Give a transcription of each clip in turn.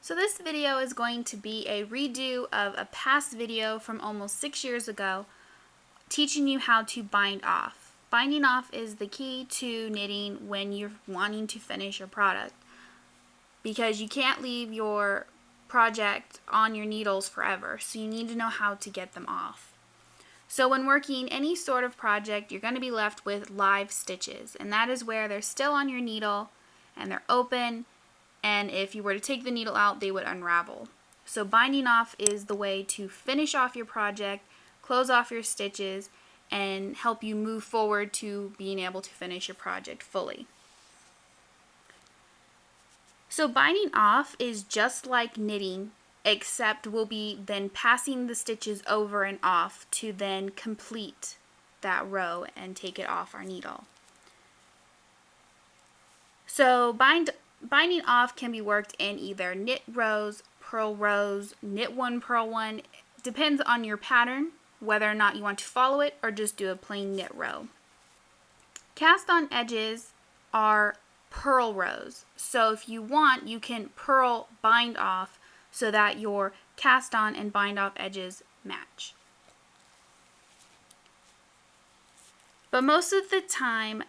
So this video is going to be a redo of a past video from almost 6 years ago teaching you how to bind off. Binding off is the key to knitting when you're wanting to finish your product, because you can't leave your project on your needles forever, so you need to know how to get them off. So when working any sort of project, you're going to be left with live stitches, and that is where they're still on your needle and they're open, and if you were to take the needle out, they would unravel. So binding off is the way to finish off your project, close off your stitches, and help you move forward to being able to finish your project fully. So binding off is just like knitting, except we'll be then passing the stitches over and off to then complete that row and take it off our needle. So binding off can be worked in either knit rows, purl rows, knit one, purl one. Depends on your pattern, whether or not you want to follow it or just do a plain knit row. Cast on edges are purl rows. So if you want, you can purl bind off so that your cast on and bind off edges match. But most of the time,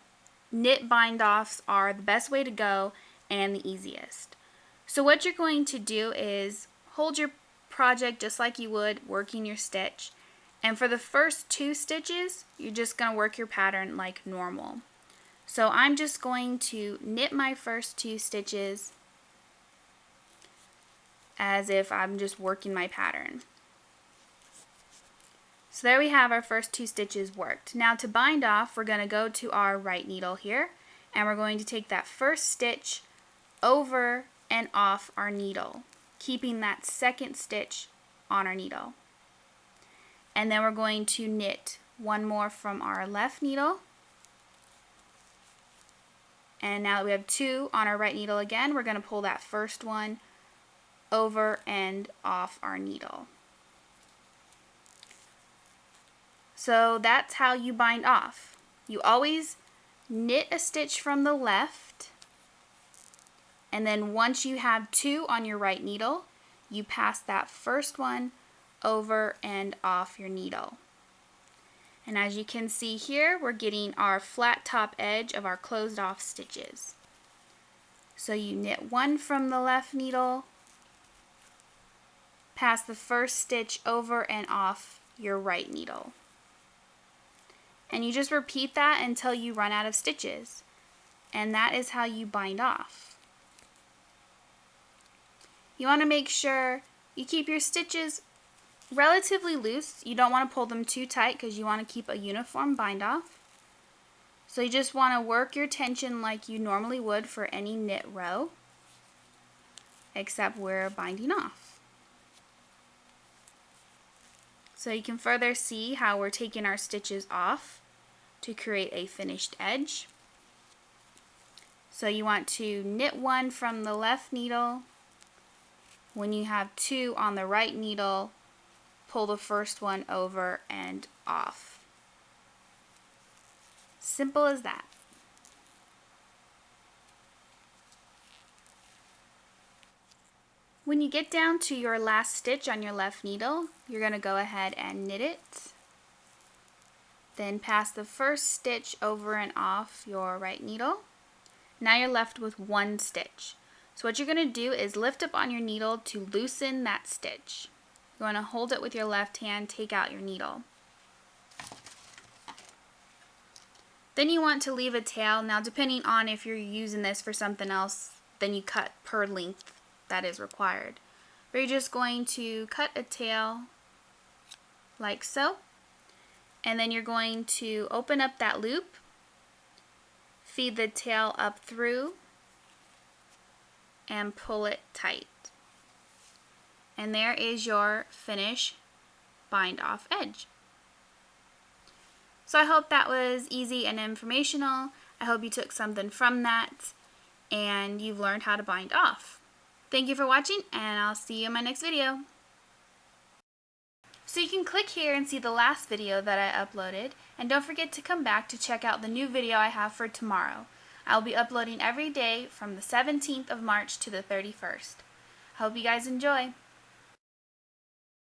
knit bind offs are the best way to go and the easiest. So what you're going to do is hold your project just like you would working your stitch, and for the first 2 stitches you're just going to work your pattern like normal. So I'm just going to knit my first 2 stitches as if I'm just working my pattern. So there we have our first 2 stitches worked. Now to bind off, we're going to go to our right needle here, and we're going to take that first stitch over and off our needle, keeping that second stitch on our needle. And then we're going to knit one more from our left needle. And now that we have 2 on our right needle again, we're going to pull that first one over and off our needle. So that's how you bind off. You always knit a stitch from the left, and then once you have 2 on your right needle, you pass that first one over and off your needle. And as you can see here, we're getting our flat top edge of our closed off stitches. So you knit 1 from the left needle, pass the first stitch over and off your right needle. And you just repeat that until you run out of stitches. And that is how you bind off. You want to make sure you keep your stitches relatively loose. You don't want to pull them too tight because you want to keep a uniform bind off. So you just want to work your tension like you normally would for any knit row, except we're binding off. So you can further see how we're taking our stitches off to create a finished edge. So you want to knit 1 from the left needle. When you have 2 on the right needle, pull the first one over and off. Simple as that. When you get down to your last stitch on your left needle, you're going to go ahead and knit it. Then pass the first stitch over and off your right needle. Now you're left with 1 stitch. So what you're going to do is lift up on your needle to loosen that stitch. You're going to hold it with your left hand, take out your needle. Then you want to leave a tail. Now depending on if you're using this for something else, then you cut per length that is required. But you're just going to cut a tail like so. And then you're going to open up that loop, feed the tail up through, and pull it tight. And there is your finish bind off edge. So I hope that was easy and informational. I hope you took something from that and you've learned how to bind off. Thank you for watching, and I'll see you in my next video. So you can click here and see the last video that I uploaded, and don't forget to come back to check out the new video I have for tomorrow. I'll be uploading every day from the 17th of March to the 31st. Hope you guys enjoy.